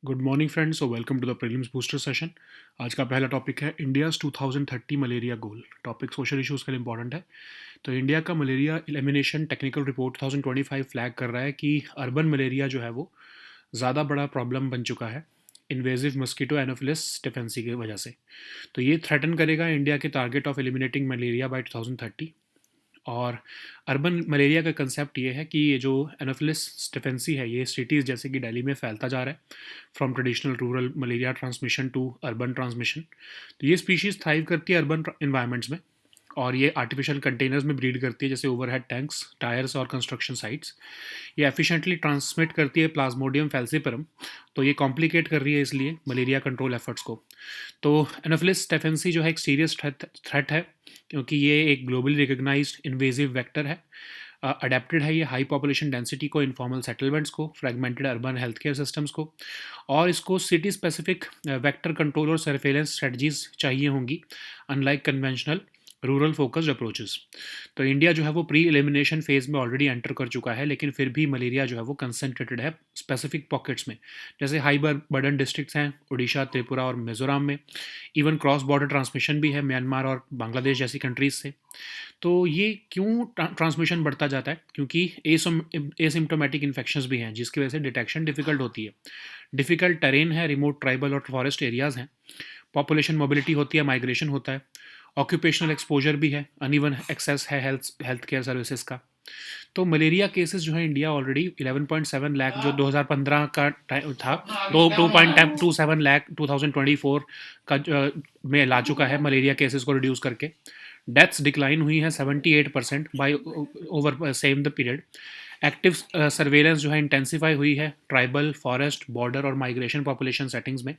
Good morning friends और welcome to the prelims booster session. आज का पहला टॉपिक है India's 2030 malaria goal. Topic social issues के लिए इंपॉर्टेंट है। तो इंडिया का malaria elimination technical report 2025 flag कर रहा है कि अर्बन मलेरिया जो है वो ज़्यादा बड़ा प्रॉब्लम बन चुका है इन्वेजिव मस्कीटो एनोफिलिस स्टेफेंसी की वजह से। तो ये थ्रेटन करेगा इंडिया के target of eliminating malaria by 2030। और अर्बन मलेरिया का कंसेप्ट ये है कि ये जो एनोफिलिस स्टेफेंसी है ये सिटीज़ जैसे कि दिल्ली में फैलता जा रहा है from traditional rural malaria transmission to urban transmission. तो ये स्पीशीज़ थ्राइव करती है अर्बन इन्वायरमेंट्स में और ये आर्टिफिशियल कंटेनर्स में ब्रीड करती है जैसे ओवरहेड टैंक्स, टायर्स और कंस्ट्रक्शन साइट्स। ये एफिशिएंटली ट्रांसमिट करती है प्लाज्मोडियम फैल्सिपरम। तो ये कॉम्प्लिकेट कर रही है इसलिए मलेरिया कंट्रोल एफर्ट्स को। तो एनोफिलिस स्टेफेंसी जो है एक सीरियस थ्रेट है क्योंकि ये एक ग्लोबली रिकग्नाइज्ड इन्वेजिव वेक्टर है। अडेप्टेड है ये हाई पॉपुलेशन डेंसिटी को, इनफॉर्मल सेटलमेंट्स को, fragmented urban health care systems को, और इसको सिटी स्पेसिफिक वेक्टर कंट्रोल और सर्वेलेंस स्ट्रेटजीज चाहिए होंगी unlike conventional rural focused approaches. तो इंडिया जो है वो प्री एलिमिनेशन फेज में ऑलरेडी एंटर कर चुका है, लेकिन फिर भी मलेरिया जो है वो कंसनट्रेटेड है स्पेसिफिक पॉकेट्स में, जैसे हाई बर्डन डिस्ट्रिक्ट्स हैं उड़ीसा, त्रिपुरा और मिजोरम में। इवन क्रॉस बॉर्डर ट्रांसमिशन भी है म्यांमार और बांग्लादेश जैसी कंट्रीज से। तो ये क्यों ट्रांसमिशन बढ़ता जाता है? क्योंकि एसिम्टोमेटिक इन्फेक्शंस भी हैं जिसकी वजह से डिटेक्शन डिफ़िकल्ट होती है। डिफ़िकल्ट टेरेन है, रिमोट ट्राइबल और फॉरेस्ट एरियाज़ हैं, पॉपुलेशन मोबिलिटी होती है, माइग्रेशन होता है, ऑक्यूपेशनल एक्सपोजर भी है, अनइवन एक्सेस है हेल्थ केयर सर्विसेज का। तो मलेरिया केसेस जो है इंडिया ऑलरेडी 11.7 लाख जो 2015 का टाइम था, 2.27 लाख 2024 का में ला चुका है मलेरिया केसेस को रिड्यूस करके। डेथ्स डिक्लाइन हुई हैं 78% by over same the period. Active surveillance जो है इंटेंसिफाई हुई है ट्राइबल, फॉरेस्ट, बॉर्डर और माइग्रेशन पॉपुलेशन सेटिंग्स में।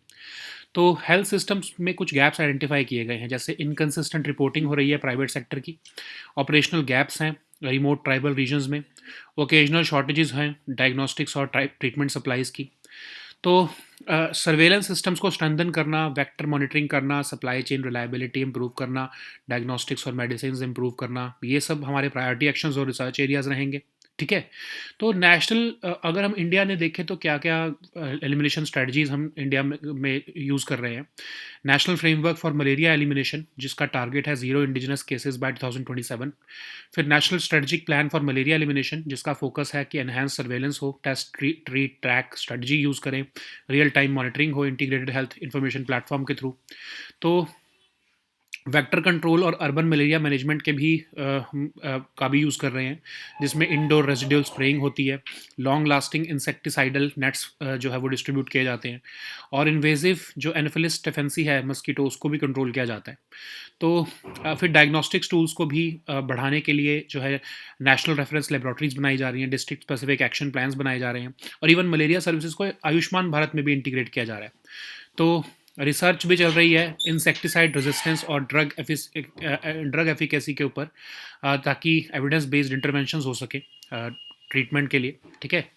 तो हेल्थ सिस्टम्स में कुछ गैप्स आइडेंटिफाई किए गए हैं, जैसे इनकन्सिस्टेंट रिपोर्टिंग हो रही है प्राइवेट सेक्टर की, ऑपरेशनल गैप्स हैं रिमोट ट्राइबल रीजन्स में, ओकेजनल शॉर्टेजेस हैं डायग्नोस्टिक्स और ट्रीटमेंट सप्लाईज़ की। तो सर्वेलेंस सिस्टम्स को स्ट्रेंथन करना, वेक्टर मॉनिटरिंग करना, सप्लाई चेन रिलायबिलिटी इंप्रूव करना, डायग्नोस्टिक्स और मेडिसिन इंप्रूव करना, ये सब हमारे प्रायोरिटी एक्शंस और रिसर्च एरियाज़ रहेंगे। ठीक है। तो नेशनल अगर हम इंडिया ने देखें तो क्या क्या एलिमिनेशन स्ट्रेटजीज हम इंडिया में यूज़ कर रहे हैं। National framework for malaria elimination जिसका टारगेट है ज़ीरो इंडिजिनस केसेस बाय 2027। फिर national strategic plan for malaria elimination जिसका फोकस है कि एनहांस सर्वेलेंस हो, test treat track strategy use करें, रियल टाइम मॉनिटरिंग हो इंटीग्रेटेड हेल्थ इंफॉर्मेशन प्लेटफॉर्म के थ्रू। तो वेक्टर कंट्रोल और अर्बन मलेरिया मैनेजमेंट के भी का भी यूज़ कर रहे हैं, जिसमें इंडोर रेजिडुअल स्प्रेइंग होती है, लॉन्ग लास्टिंग इंसेक्टिसाइडल नेट्स जो है वो डिस्ट्रीब्यूट किए जाते हैं, और इन्वेजिव जो एनोफिलिस स्टेफेंसी है मस्कीटो उसको भी कंट्रोल किया जाता है। तो फिर डायग्नोस्टिक्स टूल्स को भी बढ़ाने के लिए जो है नेशनल रेफरेंस लेबोरेटरीज बनाई जा रही हैं, डिस्ट्रिक्ट स्पेसिफिक एक्शन प्लान्स बनाए जा रहे हैं, और इवन मलेरिया सर्विसेज को आयुष्मान भारत में भी इंटीग्रेट किया जा रहा है। तो रिसर्च भी चल रही है इंसेक्टिसाइड रेजिस्टेंस और ड्रग एफिकेसी के ऊपर, ताकि एविडेंस बेस्ड इंटरवेंशंस हो सके ट्रीटमेंट के लिए। ठीक है।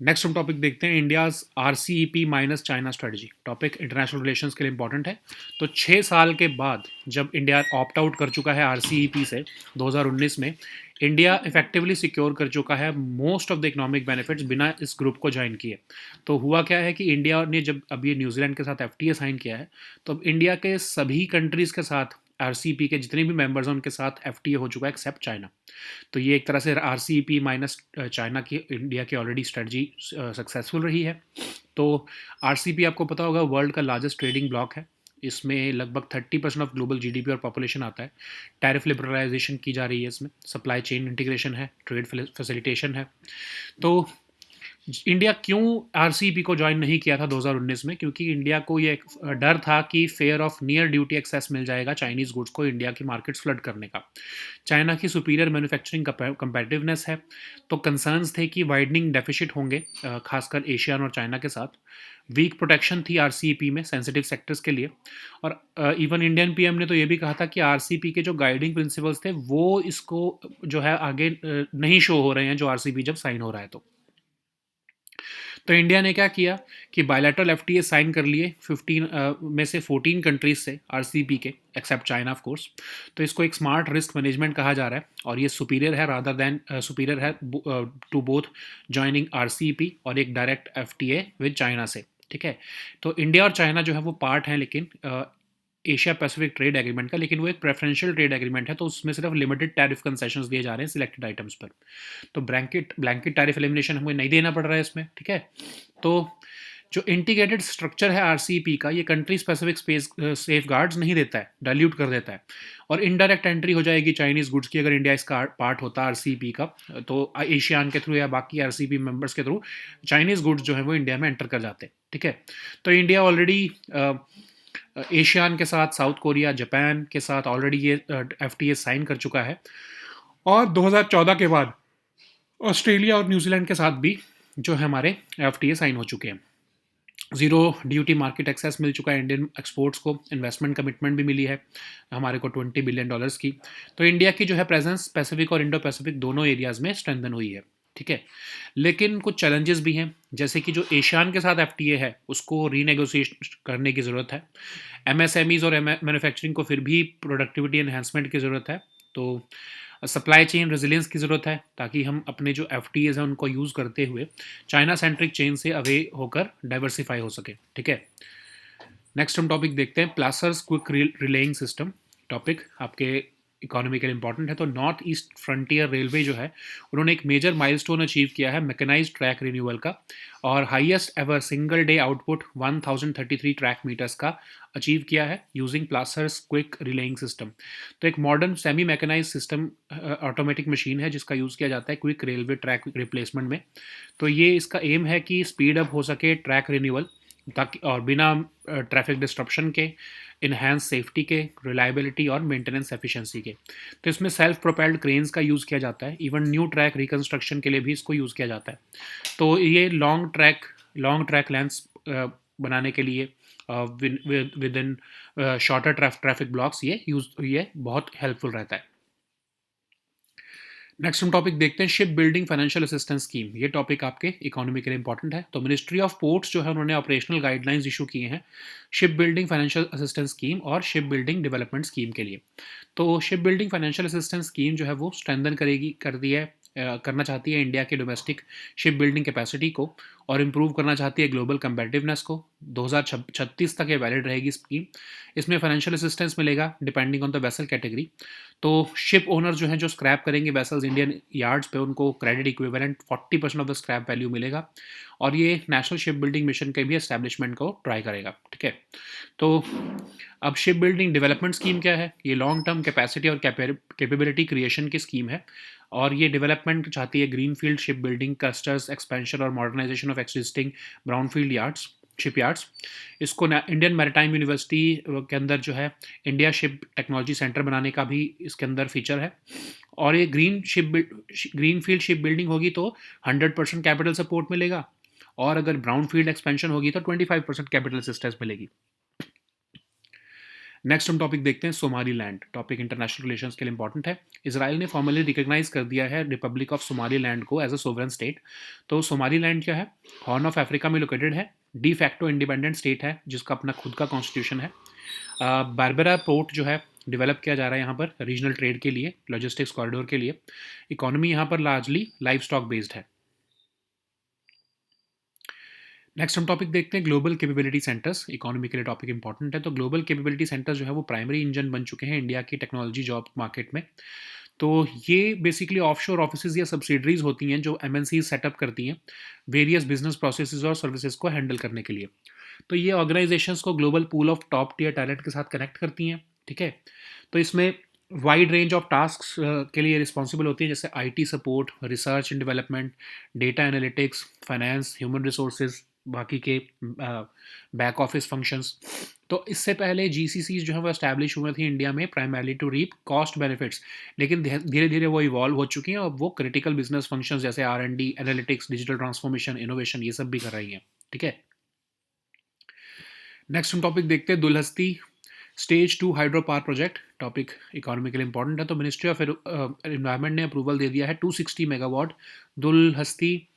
नेक्स्ट हम टॉपिक देखते हैं, India's RCEP minus China strategy. Topic international relations के लिए इंपॉर्टेंट है। तो 6 साल के बाद जब इंडिया ऑप्ट आउट कर चुका है RCEP से 2019 में, इंडिया इफेक्टिवली सिक्योर कर चुका है most of the economic benefits बिना इस ग्रुप को ज्वाइन किए। तो हुआ क्या है कि इंडिया ने जब अब ये न्यूजीलैंड के साथ FTA साइन किया है, तो अब इंडिया के सभी कंट्रीज़ के साथ RCEP के जितने भी मेंबर्स हैं उनके साथ FTA हो चुका है एक्सेप्ट चाइना। तो ये एक तरह से RCEP माइनस चाइना की इंडिया की ऑलरेडी स्ट्रेटजी सक्सेसफुल रही है। तो RCEP आपको पता होगा वर्ल्ड का लार्जेस्ट ट्रेडिंग ब्लॉक है। इसमें लगभग 30% ऑफ ग्लोबल GDP और पॉपुलेशन आता है। टैरिफ लिबरलाइजेशन की जा रही है, इसमें सप्लाई चेन इंटीग्रेशन है, ट्रेड फैसिलिटेशन है। तो इंडिया क्यों RCEP को ज्वाइन नहीं किया था 2019 में? क्योंकि इंडिया को ये डर था कि fair of near duty access मिल जाएगा चाइनीज़ गुड्स को इंडिया की मार्केट्स फ्लड करने का। चाइना की सुपीरियर मैन्युफैक्चरिंग कंपेटिवनेस है। तो कंसर्न्स थे कि वाइडनिंग डेफिसिट होंगे खासकर एशियन और चाइना के साथ। वीक प्रोटेक्शन थी RCEP में सेंसिटिव सेक्टर्स के लिए। और इवन इंडियन PM ने तो ये भी कहा था कि RCEP के जो गाइडिंग प्रिंसिपल्स थे वो इसको जो है आगे नहीं शो हो रहे हैं जो RCEP जब साइन हो रहा है। तो इंडिया ने क्या किया कि बायलैटरल FTA साइन कर लिए 15 में से 14 कंट्रीज से RCEP के, एक्सेप्ट चाइना ऑफ कोर्स। तो इसको एक स्मार्ट रिस्क मैनेजमेंट कहा जा रहा है और ये सुपीरियर है रादर दैन सुपीरियर है टू बोथ ज्वाइनिंग RCEP और एक डायरेक्ट FTA विद चाइना से। ठीक है। तो इंडिया और चाइना जो है वो पार्ट हैं, लेकिन एशिया पैसिफिक ट्रेड एग्रीमेंट का, लेकिन वो एक प्रेफरेंशियल ट्रेड एग्रीमेंट है, तो उसमें सिर्फ लिमिटेड टैरिफ कंसेशंस दिए जा रहे हैं सिलेक्टेड आइटम्स पर। तो ब्लैंकेट ब्लैंकेट टैरिफ एलिमिनेशन हमें नहीं देना पड़ रहा है इसमें, ठीक है। तो जो इंटीग्रेटेड स्ट्रक्चर है आरसीईपी का, ये country specific space safe guards नहीं देता है, डाइल्यूट कर देता है, और इनडायरेक्ट एंट्री हो जाएगी चाइनीज गुड्स की अगर इंडिया इसका पार्ट होता है आरसीईपी का। तो एशियान के थ्रू या बाकी आरसीईपी मेंबर्स के थ्रू चाइनीज गुड्स जो है वो इंडिया में एंटर कर जाते हैं, ठीक है। तो इंडिया ऑलरेडी एशियान के साथ, साउथ कोरिया, जापान के साथ ऑलरेडी ये एफटीए साइन कर चुका है, और 2014 के बाद ऑस्ट्रेलिया और न्यूजीलैंड के साथ भी जो है हमारे एफटीए साइन हो चुके हैं। ज़ीरो ड्यूटी मार्केट एक्सेस मिल चुका है इंडियन एक्सपोर्ट्स को, इन्वेस्टमेंट कमिटमेंट भी मिली है हमारे को $20 बिलियन की। तो इंडिया की जो है प्रेजेंस पैसिफिक और इंडो पैसिफिक दोनों एरियाज़ में स्ट्रेंथन हुई है, ठीक है। लेकिन कुछ चैलेंजेस भी हैं, जैसे कि जो एशियान के साथ एफटीए है उसको रीनेगोशिएट करने की ज़रूरत है। एमएसएमईज और मैन्युफैक्चरिंग को फिर भी प्रोडक्टिविटी एनहेंसमेंट की ज़रूरत है। तो सप्लाई चेन रेजिलियंस की ज़रूरत है, ताकि हम अपने जो एफटीएज हैं उनको यूज़ करते हुए चाइना सेंट्रिक चेन से अवे होकर डाइवर्सिफाई हो सके, ठीक है। नेक्स्ट हम टॉपिक देखते हैं, प्लासर्स क्विक रिलेइंग सिस्टम। टॉपिक आपके इकोनॉमी के लिए इंपॉर्टेंट है। तो नॉर्थ ईस्ट फ्रंटियर रेलवे जो है उन्होंने एक मेजर माइलस्टोन अचीव किया है मैकेनाइज्ड ट्रैक रिन्यूअल का, और highest ever single day output 1033 track meters का अचीव किया है using Plasser's quick relaying system. तो एक modern semi mechanize system automatic machine है जिसका यूज़ किया जाता है क्विक रेलवे ट्रैक रिप्लेसमेंट में। तो ये इसका एम है कि स्पीड अप हो सके ट्रैक रिन्यूअल, ताकि और बिना ट्रैफिक डिस्ट्रप्शन के, इन्हांस सेफ्टी के, रिलायबिलिटी और मेंटेनेंस एफिशिएंसी के। तो इसमें सेल्फ प्रोपेल्ड क्रेन्स का यूज़ किया जाता है, इवन न्यू ट्रैक रिकंस्ट्रक्शन के लिए भी इसको यूज़ किया जाता है। तो ये लॉन्ग ट्रैक लेंथ्स बनाने के लिए with in shorter traffic blocks ये बहुत हेल्पफुल रहता है। नेक्स्ट हम टॉपिक देखते हैं, ship building financial assistance scheme. ये टॉपिक आपके इकोनॉमी के लिए इंपॉर्टेंट है। तो मिनिस्ट्री ऑफ पोर्ट्स जो है उन्होंने ऑपरेशनल गाइडलाइंस इशू किए हैं ship building financial assistance scheme और शिप बिल्डिंग डेवलपमेंट स्कीम के लिए। तो ship building financial assistance scheme जो है वो स्ट्रेंथन करना चाहती है इंडिया के डोमेस्टिक शिप बिल्डिंग कैपेसिटी को, और इम्प्रूव करना चाहती है ग्लोबल कंपेटिवनेस को। 2036 तक ये वैलिड रहेगी स्कीम। इसमें फाइनेंशियल असिस्टेंस मिलेगा depending on the vessel category. तो शिप ओनर जो हैं जो स्क्रैप करेंगे वेसल्स इंडियन यार्ड्स पे, उनको credit equivalent 40% of the scrap value मिलेगा, और ये नेशनल शिप बिल्डिंग मिशन के भी एस्टैब्लिशमेंट को ट्राई करेगा, ठीक है। तो अब शिप बिल्डिंग डेवलपमेंट स्कीम क्या है? ये लॉन्ग टर्म कैपेसिटी और कैपेबिलिटी क्रिएशन की स्कीम है, और ये डेवलपमेंट चाहती है greenfield ship building clusters, expansion और modernisation of existing brownfield yards, ship yards. इसको इंडियन मैरिटाइम यूनिवर्सिटी के अंदर जो है इंडिया शिप टेक्नोलॉजी सेंटर बनाने का भी इसके अंदर फीचर है। और ये ग्रीन फील्ड शिप बिल्डिंग होगी तो 100% कैपिटल सपोर्ट मिलेगा, और अगर ब्राउन फील्ड एक्सपेंशन होगी तो 25% कैपिटल असिस्टेंस मिलेगी। नेक्स्ट हम टॉपिक देखते हैं, सोमालीलैंड। टॉपिक इंटरनेशनल रिलेशंस के लिए इंपॉर्टेंट है। इसराइल ने फॉर्मली रिकॉग्नाइज कर दिया है रिपब्लिक ऑफ सोमालीलैंड को एज अ सोवरेन स्टेट। तो सोमालीलैंड क्या है? हॉर्न ऑफ अफ्रीका में लोकेटेड है, डी फैक्टो इंडिपेंडेंट स्टेट है जिसका अपना खुद का कॉन्स्टिट्यूशन है। बारबेरा पोर्ट जो है डेवलप किया जा रहा है यहाँ पर रीजनल ट्रेड के लिए, लॉजिस्टिक्स कॉरिडोर के लिए। इकोनॉमी यहाँ पर लार्जली लाइव स्टॉक बेस्ड है। नेक्स्ट हम टॉपिक देखते हैं, ग्लोबल कैपेबिलिटी सेंटर्स। इकोनॉमी के लिए टॉपिक इंपॉर्टेंट है। तो ग्लोबल कैपेबिलिटी सेंटर्स जो है वो प्राइमरी इंजन बन चुके हैं इंडिया की टेक्नोलॉजी जॉब मार्केट में। तो ये बेसिकली ऑफशोर ऑफिसेज या सब्सिडरीज होती हैं जो एमएनसी सेटअप करती हैं वेरियस बिजनेस प्रोसेसेस और सर्विसेज को हैंडल करने के लिए। तो ये ऑर्गेनाइजेशंस को global pool of top tier talent के साथ कनेक्ट करती हैं, ठीक है। तो इसमें वाइड रेंज ऑफ टास्क्स के लिए रिस्पॉन्सिबल होती हैं, जैसे IT support, research and development, data analytics, finance, human resources, बाकी के बैक ऑफिस फंक्शंस। तो इससे पहले जीसीसी जो है वो एस्टैब्लिश हुए थे इंडिया में primarily to reap cost benefits, लेकिन धीरे धीरे वो इवॉल्व हो चुकी हैं और वो क्रिटिकल बिजनेस फंक्शंस जैसे आर&डी, एनालिटिक्स, डिजिटल ट्रांसफॉर्मेशन, इनोवेशन, ये सब भी कर रही हैं, ठीक है। नेक्स्ट हम टॉपिक देखते हैं, Dulhasti stage 2 hydro power project. Topic economy के लिए इंपॉर्टेंट है। तो मिनिस्ट्री ऑफ एनवायरनमेंट ने अप्रूवल दे दिया है 260 megawatt Dulhasti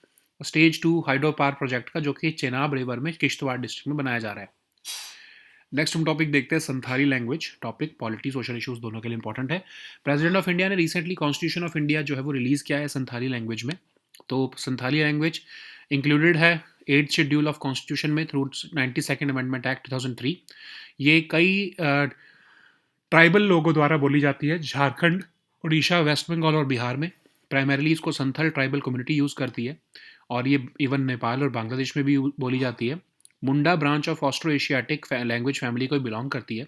stage 2 hydro power project का, जो कि चेनाब रिवर में किश्तवाड़ डिस्ट्रिक्ट में बनाया जा रहा है। नेक्स्ट हम टॉपिक देखते हैं, Santhali language. Topic polity social issues दोनों के लिए इंपॉर्टेंट है। प्रेसिडेंट ऑफ इंडिया ने रिसेंटली कॉन्स्टिट्यूशन ऑफ इंडिया जो है वो रिलीज़ किया है संथाली लैंग्वेज में। तो संथाली लैंग्वेज इंक्लूडेड है 8th शेड्यूल ऑफ कॉन्स्टिट्यूशन में थ्रू 92nd अमेंडमेंट एक्ट 2003 ये कई ट्राइबल लोगों द्वारा बोली जाती है। झारखंड, उड़ीसा, वेस्ट बंगाल और बिहार में प्राइमरीली इसको संथाल ट्राइबल कम्युनिटी यूज़ करती है, और ये इवन नेपाल और बांग्लादेश में भी बोली जाती है। Munda branch of Austro Asiatic language family को बिलोंग करती है।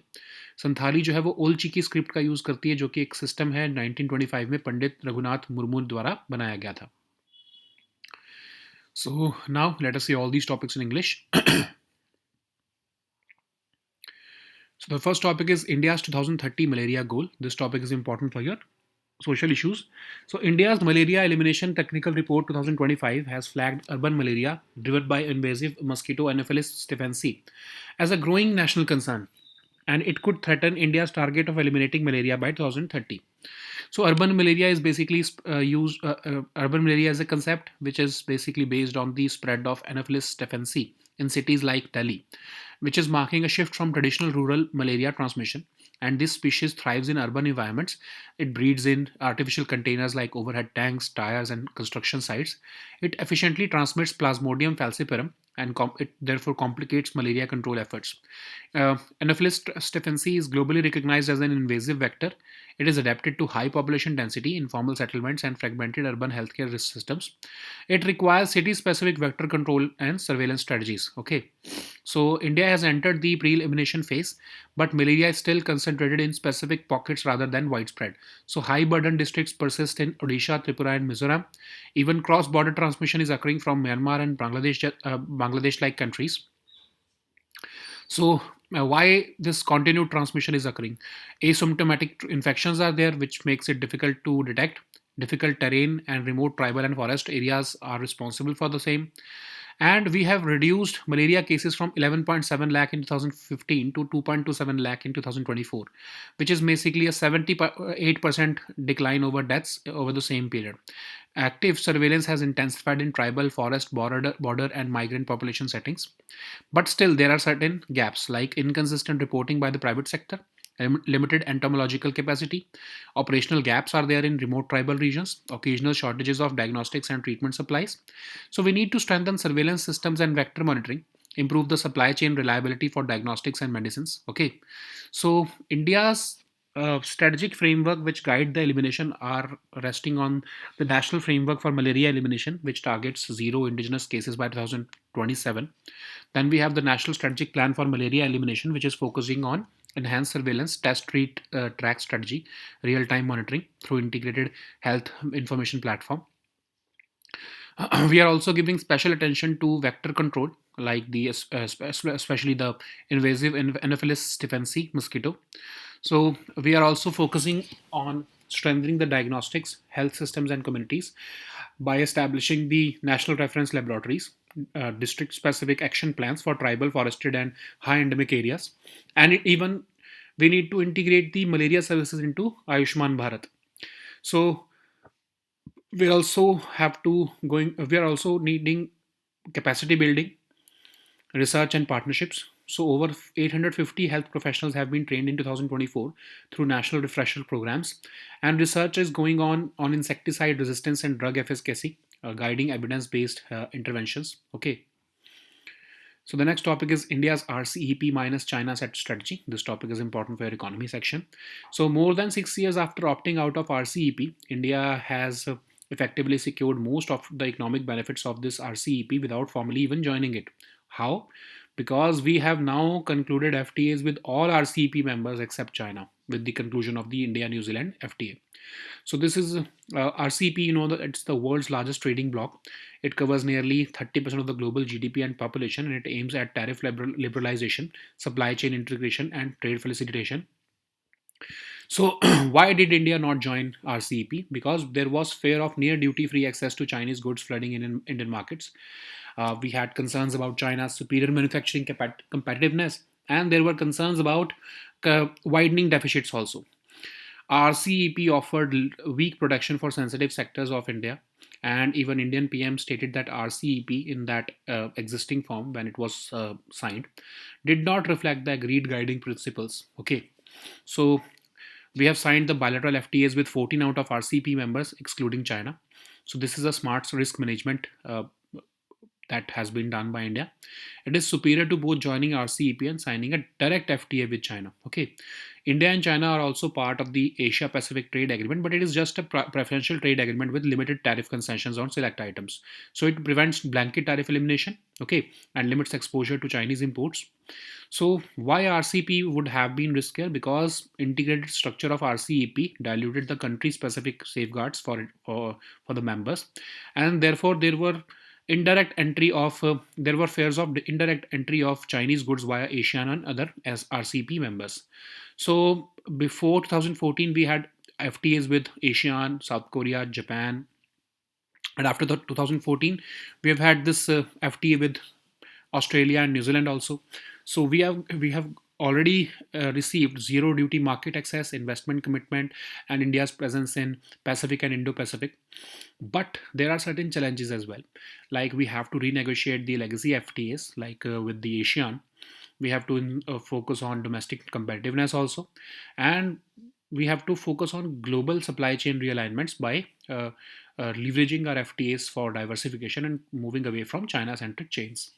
संथाली जो है वो ओल्ड चिकी स्क्रिप्ट का यूज़ करती है, जो कि एक सिस्टम है 1925 में पंडित रघुनाथ मुर्मू द्वारा बनाया गया था। So now let us see all these topics in English. So the first topic is India's 2030 malaria goal. This topic is important for your social issues. So India's malaria elimination technical report 2025 has flagged urban malaria driven by invasive mosquito Anopheles stephensi as a growing national concern, and it could threaten India's target of eliminating malaria by 2030. So urban malaria is basically urban malaria is a concept which is basically based on the spread of Anopheles stephensi in cities like Delhi, which is marking a shift from traditional rural malaria transmission. And this species thrives in urban environments. It breeds in artificial containers like overhead tanks, tires, and construction sites. It efficiently transmits Plasmodium falciparum, and it therefore complicates malaria control efforts. Anopheles stephensi is globally recognized as an invasive vector. It is adapted to high population density, informal settlements, and fragmented urban healthcare systems. It requires city-specific vector control and surveillance strategies. Okay, so India has entered the pre-elimination phase, but malaria is still concentrated in specific pockets rather than widespread. So high-burden districts persist in Odisha, Tripura, and Mizoram. Even cross-border transmission is occurring from Myanmar and Bangladesh-like countries. So why this continued transmission is occurring? Asymptomatic infections are there, which makes it difficult to detect. Difficult terrain and remote tribal and forest areas are responsible for the same. And we have reduced malaria cases from 11.7 lakh in 2015 to 2.27 lakh in 2024, which is basically a 78% decline over deaths over the same period. Active surveillance has intensified in tribal, forest, border and migrant population settings. But still, there are certain gaps like inconsistent reporting by the private sector, limited entomological capacity, operational gaps are there in remote tribal regions, occasional shortages of diagnostics and treatment supplies. So we need to strengthen surveillance systems and vector monitoring, improve the supply chain reliability for diagnostics and medicines. Okay, so India's strategic framework which guide the elimination are resting on the National Framework for Malaria Elimination, which targets zero indigenous cases by 2027. Then we have the National Strategic Plan for Malaria Elimination, which is focusing on enhanced surveillance, test, treat, track strategy, real-time monitoring through integrated health information platform. We are also giving special attention to vector control, like especially the invasive Anopheles stephensi mosquito. So we are also focusing on strengthening the diagnostics, health systems, and communities by establishing the national reference laboratories, district-specific action plans for tribal, forested, and high endemic areas, and even we need to integrate the malaria services into Ayushman Bharat. So we also we are also needing capacity building, research, and partnerships. So over 850 health professionals have been trained in 2024 through national refresher programs, and research is going on insecticide resistance and drug efficacy, guiding evidence-based interventions. Okay. So the next topic is India's RCEP minus China set strategy. This topic is important for your economy section. So more than 6 years after opting out of RCEP, India has effectively secured most of the economic benefits of this RCEP without formally even joining it. How? Because we have now concluded FTAs with all RCEP members except China with the conclusion of the India-New Zealand FTA. So this is RCEP, you know, it's the world's largest trading bloc. It covers nearly 30% of the global GDP and population, and it aims at tariff liberalization, supply chain integration, and trade facilitation. So why did India not join RCEP? Because there was fear of near duty-free access to Chinese goods flooding in Indian markets. We had concerns about China's superior manufacturing competitiveness, and there were concerns about widening deficits also. RCEP offered weak protection for sensitive sectors of India, and even Indian PM stated that RCEP in that existing form when it was signed did not reflect the agreed guiding principles. Okay, so we have signed the bilateral FTAs with 14 out of RCEP members, excluding China. So this is a smart risk management that has been done by India. It is superior to both joining RCEP and signing a direct FTA with China. Okay, India and China are also part of the Asia Pacific Trade Agreement, but it is just a preferential trade agreement with limited tariff concessions on select items. So it prevents blanket tariff elimination, okay, and limits exposure to Chinese imports. So why RCP would have been riskier? Because integrated structure of RCEP diluted the country-specific safeguards for the members, and therefore there were fears of the indirect entry of Chinese goods via ASEAN and other as RCP members. So before 2014, we had FTAs with ASEAN, South Korea, Japan, and after the 2014, we have had this FTA with Australia and New Zealand also. So we have already received zero duty market access, investment commitment, and India's presence in Pacific and Indo-Pacific. But there are certain challenges as well. Like we have to renegotiate the legacy FTAs, like with the ASEAN. We have to focus on domestic competitiveness also, and we have to focus on global supply chain realignments by leveraging our FTAs for diversification and moving away from China-centric chains.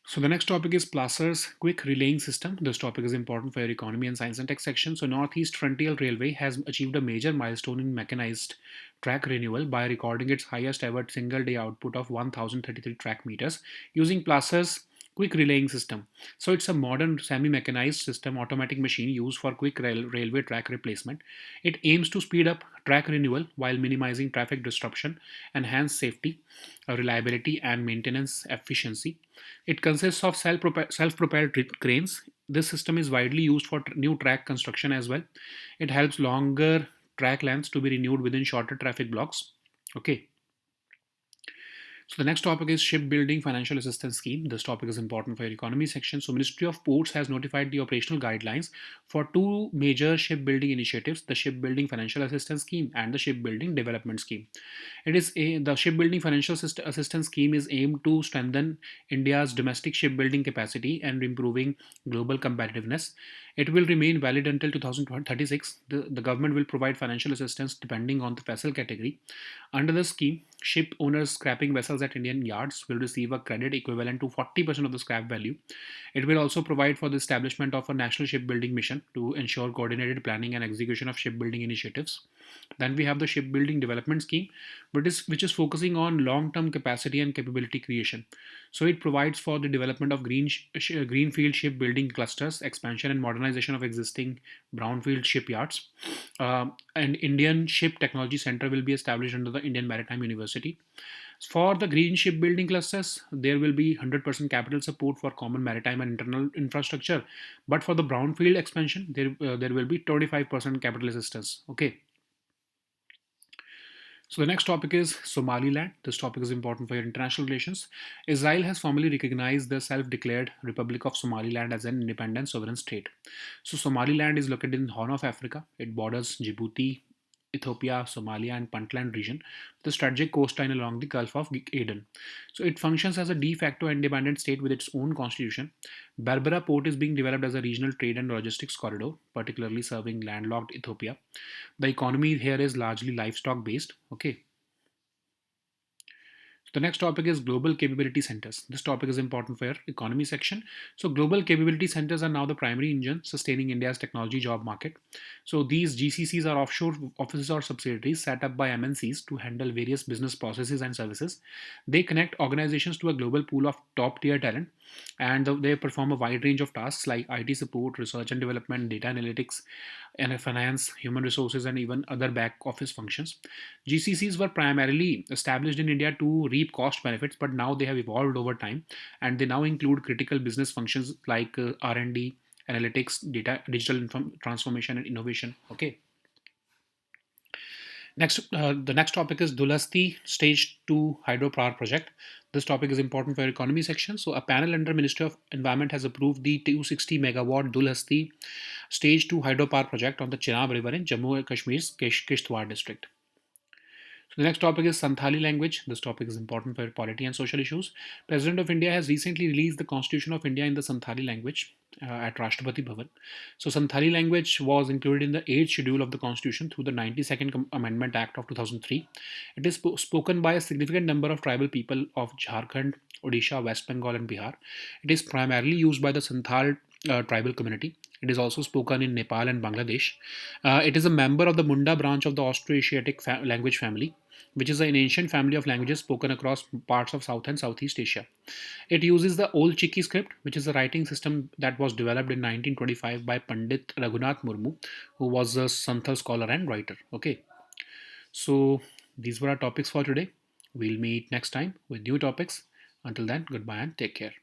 So the next topic is Placer's quick relaying system. This topic is important for your economy and science and tech section. So Northeast Frontier Railway has achieved a major milestone in mechanized track renewal by recording its highest ever single day output of 1033 track meters using Placer's quick relaying system. So it's a modern semi-mechanized system automatic machine used for quick railway track replacement. It aims to speed up track renewal while minimizing traffic disruption, enhance safety, reliability, and maintenance efficiency. It consists of self-propelled cranes. This system is widely used for new track construction as well. It helps longer track lengths to be renewed within shorter traffic blocks. Okay. So the next topic is Shipbuilding Financial Assistance Scheme. This topic is important for your economy section. So Ministry of Ports has notified the operational guidelines for two major shipbuilding initiatives, the Shipbuilding Financial Assistance Scheme and the Shipbuilding Development Scheme. The Shipbuilding Financial Assistance Scheme is aimed to strengthen India's domestic shipbuilding capacity and improving global competitiveness. It will remain valid until 2036. The government will provide financial assistance depending on the vessel category. Under the scheme, ship owners scrapping vessels at Indian yards will receive a credit equivalent to 40% of the scrap value. It will also provide for the establishment of a national shipbuilding mission to ensure coordinated planning and execution of shipbuilding initiatives. Then we have the Shipbuilding Development Scheme, which is focusing on long-term capacity and capability creation. So it provides for the development of greenfield shipbuilding clusters, expansion and modernization of existing brownfield shipyards. An Indian Ship Technology Center will be established under the Indian Maritime University. For the green shipbuilding clusters, there will be 100% capital support for common maritime and internal infrastructure. But for the brownfield expansion, there will be 25% capital assistance. Okay. So the next topic is Somaliland. This topic is important for your international relations. Israel has formally recognized the self-declared Republic of Somaliland as an independent sovereign state. So Somaliland is located in the Horn of Africa. It borders Djibouti, Ethiopia, Somalia, and Puntland region, the strategic coastline along the Gulf of Aden. So it functions as a de facto independent state with its own constitution. Berbera port is being developed as a regional trade and logistics corridor, particularly serving landlocked Ethiopia. The economy here is largely livestock based. Okay. The next topic is Global Capability Centers. This topic is important for your economy section. So Global Capability Centers are now the primary engine sustaining India's technology job market. So these GCCs are offshore offices or subsidiaries set up by MNCs to handle various business processes and services. They connect organizations to a global pool of top tier talent, and they perform a wide range of tasks like IT support, research and development, data analytics, and finance, human resources, and even other back office functions. GCCs were primarily established in India to reap cost benefits, but now they have evolved over time, and they now include critical business functions like R&D, analytics, data, digital transformation, and innovation. Okay. The next topic is Dulhasti Stage 2 Hydropower Project. This topic is important for your economy section. So, a panel under Ministry of Environment has approved the 260 megawatt Dulhasti Stage 2 Hydropower Project on the Chenab River in Jammu and Kashmir's Kishtwar district. So the next topic is Santhali language. This topic is important for polity and social issues. President of India has recently released the Constitution of India in the Santhali language at Rashtrapati Bhavan. So Santhali language was included in the 8th schedule of the Constitution through the 92nd Amendment Act of 2003. It is spoken by a significant number of tribal people of Jharkhand, Odisha, West Bengal, and Bihar. It is primarily used by the Santhal tribal community. It is also spoken in Nepal and Bangladesh. It is a member of the Munda branch of the Austroasiatic language family, which is an ancient family of languages spoken across parts of South and Southeast Asia. It uses the Old Chiki script, which is a writing system that was developed in 1925 by Pandit Raghunath Murmu, who was a Santhal scholar and writer. Okay, so these were our topics for today. We'll meet next time with new topics. Until then, goodbye and take care.